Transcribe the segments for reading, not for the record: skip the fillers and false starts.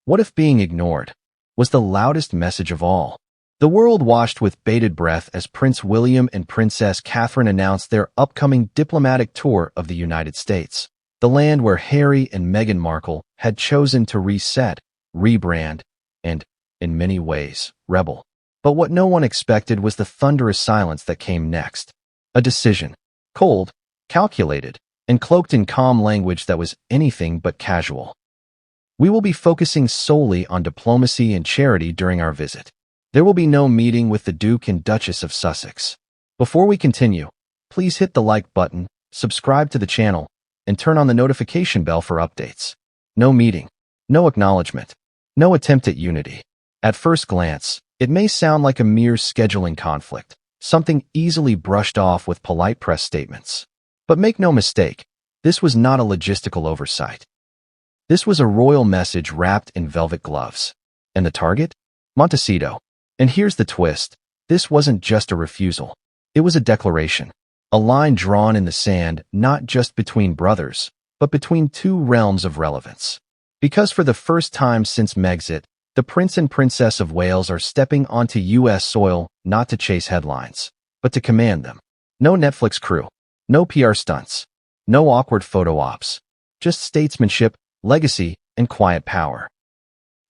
What if being ignored was the loudest message of all? The world watched with bated breath as Prince William and Princess Catherine announced their upcoming diplomatic tour of the United States, the land where Harry and Meghan Markle had chosen to reset, rebrand, and, in many ways, rebel. But what no one expected was the thunderous silence that came next. A decision, cold, calculated, and cloaked in calm language that was anything but casual. We will be focusing solely on diplomacy and charity during our visit. There will be no meeting with the Duke and Duchess of Sussex. Before we continue, please hit the like button, subscribe to the channel, and turn on the notification bell for updates. No meeting, no acknowledgement, no attempt at unity. At first glance, it may sound like a mere scheduling conflict, something easily brushed off with polite press statements. But make no mistake, this was not a logistical oversight. This was a royal message wrapped in velvet gloves. And the target? Montecito. And here's the twist. This wasn't just a refusal. It was a declaration. A line drawn in the sand, not just between brothers, but between two realms of relevance. Because for the first time since Megxit, the Prince and Princess of Wales are stepping onto U.S. soil not to chase headlines, but to command them. No Netflix crew, no PR stunts, no awkward photo ops, just statesmanship, legacy, and quiet power.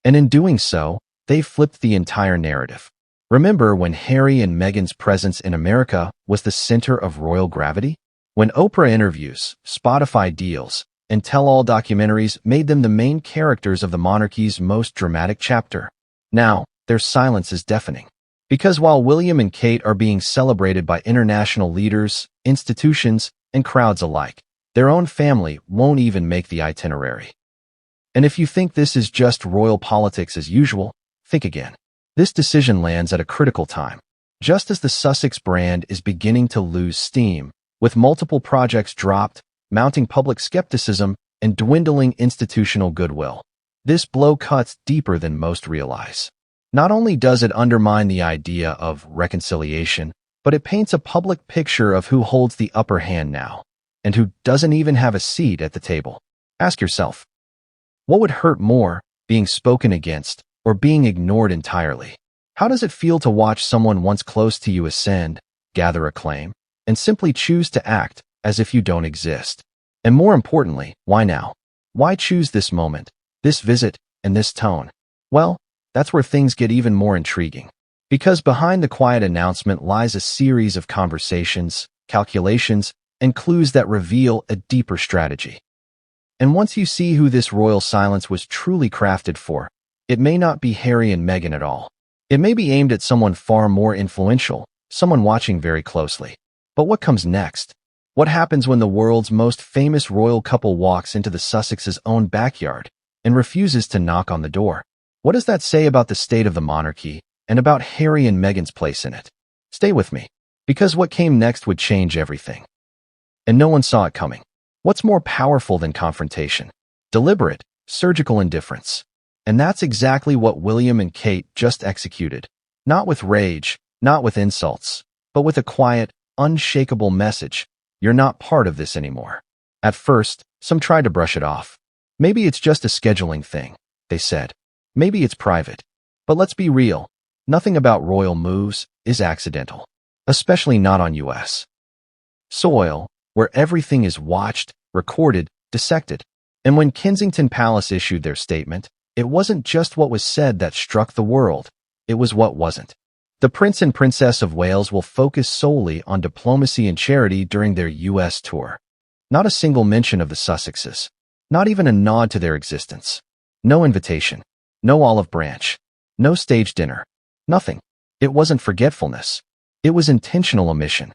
And in doing so, they flipped the entire narrative. Remember when Harry and Meghan's presence in America was the center of royal gravity? When Oprah interviews, Spotify deals, and tell-all documentaries made them the main characters of the monarchy's most dramatic chapter. Now, their silence is deafening. Because while William and Kate are being celebrated by international leaders, institutions, and crowds alike, their own family won't even make the itinerary. And if you think this is just royal politics as usual, think again. This decision lands at a critical time, just as the Sussex brand is beginning to lose steam, with multiple projects dropped, mounting public skepticism, and dwindling institutional goodwill. This blow cuts deeper than most realize. Not only does it undermine the idea of reconciliation, but it paints a public picture of who holds the upper hand now, and who doesn't even have a seat at the table. Ask yourself, what would hurt more, being spoken against, or being ignored entirely? How does it feel to watch someone once close to you ascend, gather acclaim, and simply choose to act as if you don't exist? And more importantly, why now? Why choose this moment, this visit, and this tone? Well, that's where things get even more intriguing. Because behind the quiet announcement lies a series of conversations, calculations, and clues that reveal a deeper strategy. And once you see who this royal silence was truly crafted for, it may not be Harry and Meghan at all. It may be aimed at someone far more influential, someone watching very closely. But what comes next? What happens when the world's most famous royal couple walks into the Sussex's own backyard and refuses to knock on the door? What does that say about the state of the monarchy and about Harry and Meghan's place in it? Stay with me, because what came next would change everything. And no one saw it coming. What's more powerful than confrontation? Deliberate, surgical indifference. And that's exactly what William and Kate just executed. Not with rage, not with insults, but with a quiet, unshakable message. You're not part of this anymore. At first, some tried to brush it off. Maybe it's just a scheduling thing, they said. Maybe it's private. But let's be real. Nothing about royal moves is accidental. Especially not on U.S. soil, where everything is watched, recorded, dissected. And when Kensington Palace issued their statement, it wasn't just what was said that struck the world. It was what wasn't. The Prince and Princess of Wales will focus solely on diplomacy and charity during their U.S. tour. Not a single mention of the Sussexes. Not even a nod to their existence. No invitation. No olive branch. No stage dinner. Nothing. It wasn't forgetfulness. It was intentional omission.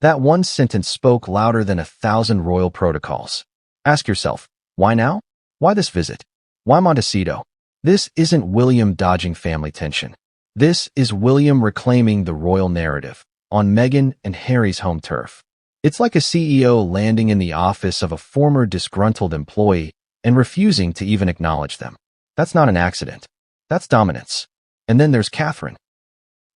That one sentence spoke louder than 1,000 royal protocols. Ask yourself, why now? Why this visit? Why Montecito? This isn't William dodging family tension. This is William reclaiming the royal narrative on Meghan and Harry's home turf. It's like a CEO landing in the office of a former disgruntled employee and refusing to even acknowledge them. That's not an accident. That's dominance. And then there's Catherine.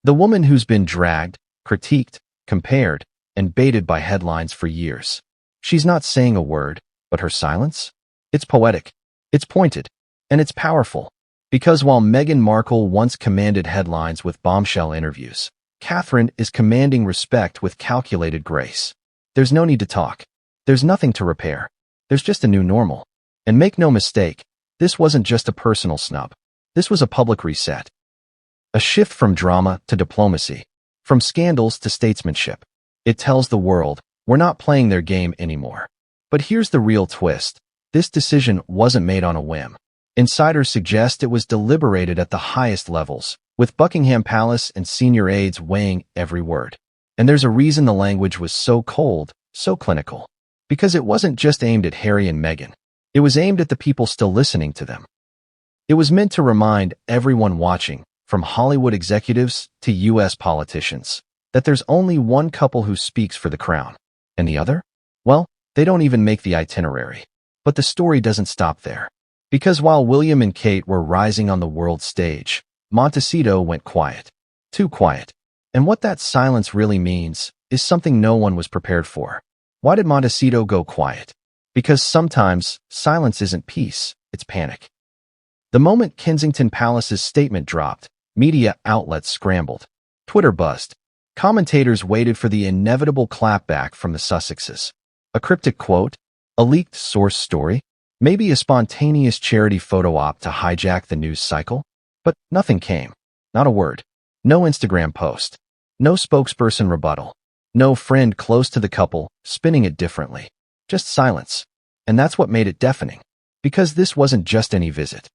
The woman who's been dragged, critiqued, compared, and baited by headlines for years. She's not saying a word, but her silence? It's poetic. It's pointed. And it's powerful. Because while Meghan Markle once commanded headlines with bombshell interviews, Catherine is commanding respect with calculated grace. There's no need to talk. There's nothing to repair. There's just a new normal. And make no mistake, this wasn't just a personal snub. This was a public reset. A shift from drama to diplomacy, from scandals to statesmanship. It tells the world, we're not playing their game anymore. But here's the real twist. This decision wasn't made on a whim. Insiders suggest it was deliberated at the highest levels, with Buckingham Palace and senior aides weighing every word. And there's a reason the language was so cold, so clinical. Because it wasn't just aimed at Harry and Meghan. It was aimed at the people still listening to them. It was meant to remind everyone watching, from Hollywood executives to U.S. politicians, that there's only one couple who speaks for the crown. And the other? Well, they don't even make the itinerary. But the story doesn't stop there. Because while William and Kate were rising on the world stage, Montecito went quiet. Too quiet. And what that silence really means is something no one was prepared for. Why did Montecito go quiet? Because sometimes silence isn't peace, it's panic. The moment Kensington Palace's statement dropped, media outlets scrambled. Twitter buzzed. Commentators waited for the inevitable clapback from the Sussexes. A cryptic quote? A leaked source story? Maybe a spontaneous charity photo op to hijack the news cycle? But nothing came. Not a word. No Instagram post. No spokesperson rebuttal. No friend close to the couple spinning it differently. Just silence. And that's what made it deafening. Because this wasn't just any visit.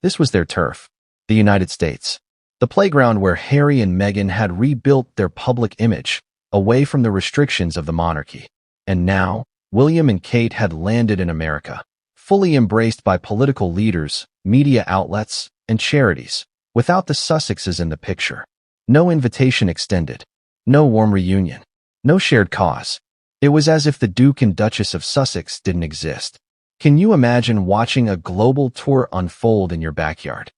This was their turf. The United States. The playground where Harry and Meghan had rebuilt their public image, away from the restrictions of the monarchy. And now, William and Kate had landed in America, fully embraced by political leaders, media outlets, and charities, without the Sussexes in the picture. No invitation extended. No warm reunion. No shared cause. It was as if the Duke and Duchess of Sussex didn't exist. Can you imagine watching a global tour unfold in your backyard?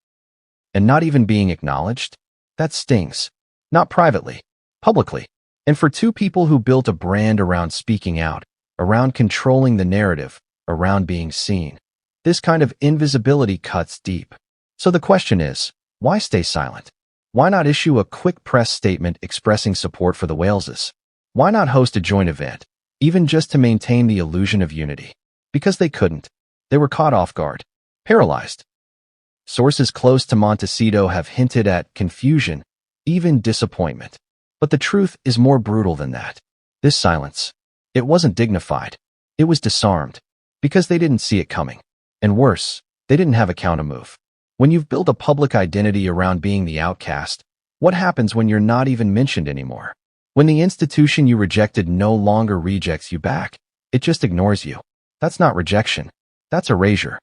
And not even being acknowledged? That stings. Not privately, publicly. And for two people who built a brand around speaking out, around controlling the narrative, around being seen, this kind of invisibility cuts deep. So the question is, why stay silent? Why not issue a quick press statement expressing support for the Waleses? Why not host a joint event, even just to maintain the illusion of unity? Because they couldn't. They were caught off guard, paralyzed. Sources close to Montecito have hinted at confusion, even disappointment. But the truth is more brutal than that. This silence, it wasn't dignified. It was disarmed. Because they didn't see it coming. And worse, they didn't have a countermove. When you've built a public identity around being the outcast, what happens when you're not even mentioned anymore? When the institution you rejected no longer rejects you back, it just ignores you. That's not rejection. That's erasure.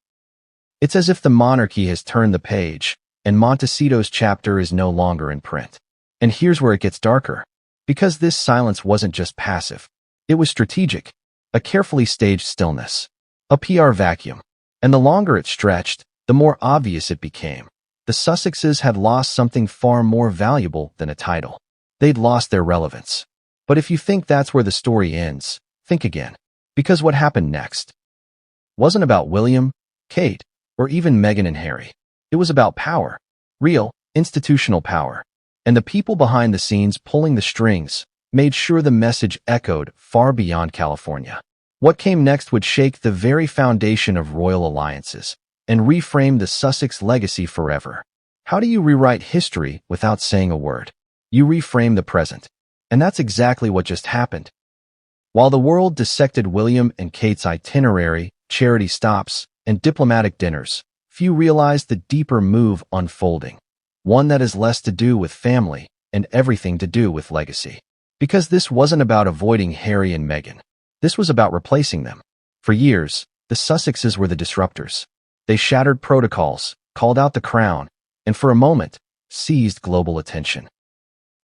It's as if the monarchy has turned the page, and Montecito's chapter is no longer in print. And here's where it gets darker. Because this silence wasn't just passive. It was strategic. A carefully staged stillness. A PR vacuum. And the longer it stretched, the more obvious it became. The Sussexes had lost something far more valuable than a title. They'd lost their relevance. But if you think that's where the story ends, think again. Because what happened next wasn't about William, Kate, or even Meghan and Harry. It was about power. Real, institutional power. And the people behind the scenes pulling the strings made sure the message echoed far beyond California. What came next would shake the very foundation of royal alliances and reframe the Sussex legacy forever. How do you rewrite history without saying a word? You reframe the present. And that's exactly what just happened. While the world dissected William and Kate's itinerary, charity stops, and diplomatic dinners, few realized the deeper move unfolding. One that has less to do with family and everything to do with legacy. Because this wasn't about avoiding Harry and Meghan. This was about replacing them. For years, the Sussexes were the disruptors. They shattered protocols, called out the crown, and for a moment, seized global attention.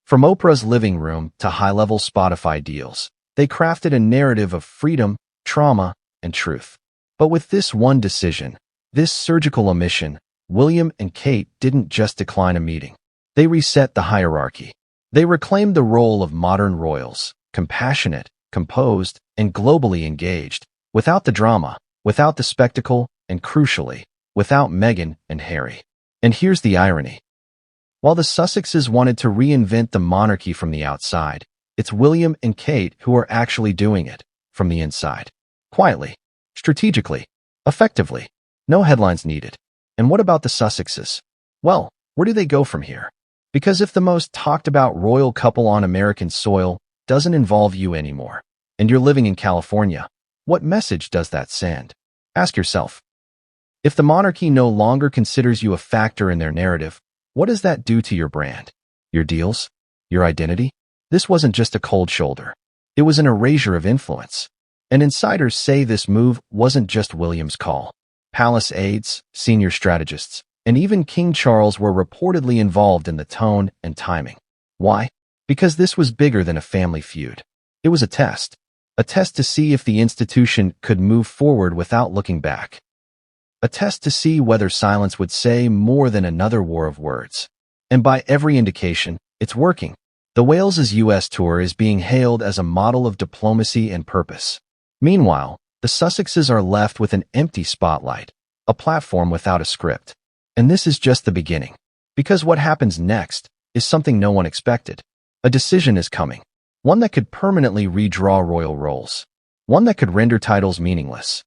From Oprah's living room to high-level Spotify deals, they crafted a narrative of freedom, trauma, and truth. But with this one decision, this surgical omission, William and Kate didn't just decline a meeting. They reset the hierarchy. They reclaimed the role of modern royals, compassionate, composed, and globally engaged, without the drama, without the spectacle, and crucially, without Meghan and Harry. And here's the irony. While the Sussexes wanted to reinvent the monarchy from the outside, it's William and Kate who are actually doing it from the inside. Quietly, strategically, effectively. No headlines needed. And what about the Sussexes? Well, where do they go from here? Because if the most talked about royal couple on American soil doesn't involve you anymore, and you're living in California, what message does that send? Ask yourself. If the monarchy no longer considers you a factor in their narrative, what does that do to your brand, your deals, your identity? This wasn't just a cold shoulder. It was an erasure of influence. And insiders say this move wasn't just William's call. Palace aides, senior strategists, and even King Charles were reportedly involved in the tone and timing. Why? Because this was bigger than a family feud. It was a test to see if the institution could move forward without looking back. A test to see whether silence would say more than another war of words. And by every indication, it's working. The Wales's U.S. tour is being hailed as a model of diplomacy and purpose. Meanwhile, the Sussexes are left with an empty spotlight, a platform without a script. And this is just the beginning. Because what happens next is something no one expected. A decision is coming. One that could permanently redraw royal roles. One that could render titles meaningless.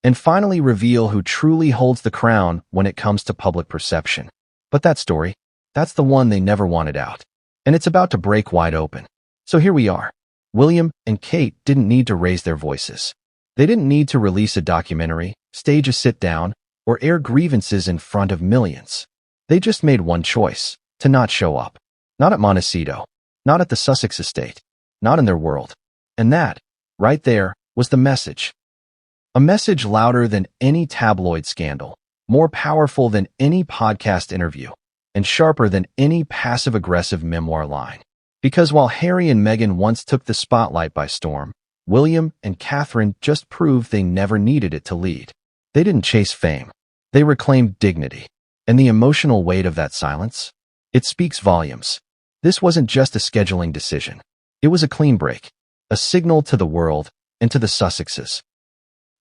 And finally reveal who truly holds the crown when it comes to public perception. But that story, that's the one they never wanted out. And it's about to break wide open. So here we are. William and Kate didn't need to raise their voices. They didn't need to release a documentary, stage a sit-down, or air grievances in front of millions. They just made one choice, to not show up. Not at Montecito, not at the Sussex estate, not in their world. And that, right there, was the message. A message louder than any tabloid scandal, more powerful than any podcast interview, and sharper than any passive-aggressive memoir line. Because while Harry and Meghan once took the spotlight by storm, William and Catherine just proved they never needed it to lead. They didn't chase fame. They reclaimed dignity. And the emotional weight of that silence? It speaks volumes. This wasn't just a scheduling decision. It was a clean break, a signal to the world and to the Sussexes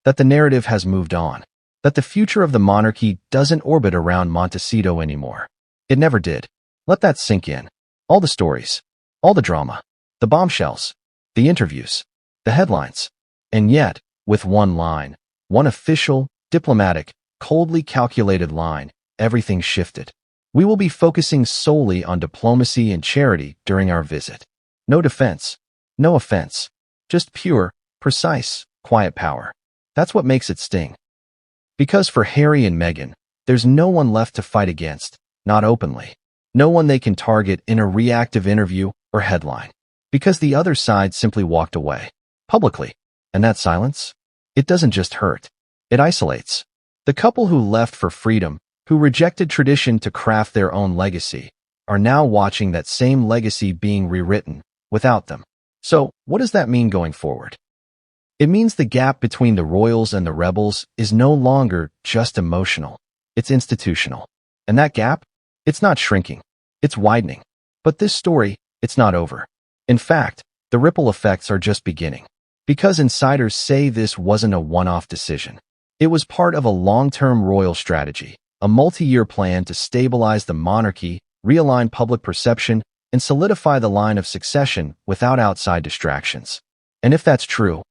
that the narrative has moved on, that the future of the monarchy doesn't orbit around Montecito anymore. It never did. Let that sink in. All the stories, all the drama, the bombshells, the interviews, the headlines. And yet, with one line, one official, diplomatic, coldly calculated line, everything shifted. We will be focusing solely on diplomacy and charity during our visit. No defense, no offense, just pure, precise, quiet power. That's what makes it sting. Because for Harry and Meghan, there's no one left to fight against, not openly. No one they can target in a reactive interview or headline. Because the other side simply walked away, publicly. And that silence? It doesn't just hurt. It isolates. The couple who left for freedom, who rejected tradition to craft their own legacy, are now watching that same legacy being rewritten without them. So, what does that mean going forward? It means the gap between the royals and the rebels is no longer just emotional. It's institutional. And that gap? It's not shrinking. It's widening. But this story, it's not over. In fact, the ripple effects are just beginning. Because insiders say this wasn't a one-off decision. It was part of a long-term royal strategy, a multi-year plan to stabilize the monarchy, realign public perception, and solidify the line of succession without outside distractions. And if that's true,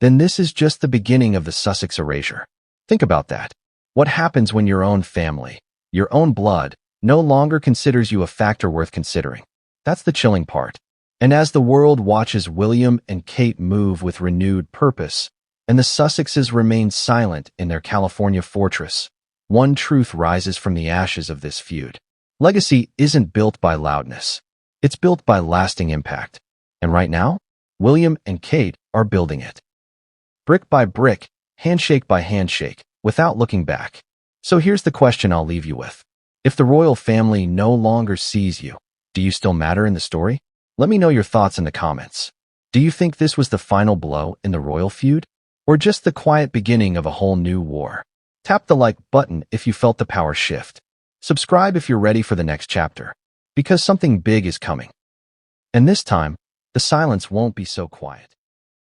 then this is just the beginning of the Sussex erasure. Think about that. What happens when your own family, your own blood, no longer considers you a factor worth considering? That's the chilling part. And as the world watches William and Kate move with renewed purpose, and the Sussexes remain silent in their California fortress, one truth rises from the ashes of this feud. Legacy isn't built by loudness. It's built by lasting impact. And right now, William and Kate are building it. Brick by brick, handshake by handshake, without looking back. So here's the question I'll leave you with. If the royal family no longer sees you, do you still matter in the story? Let me know your thoughts in the comments. Do you think this was the final blow in the royal feud? Or just the quiet beginning of a whole new war? Tap the like button if you felt the power shift. Subscribe if you're ready for the next chapter. Because something big is coming. And this time, the silence won't be so quiet.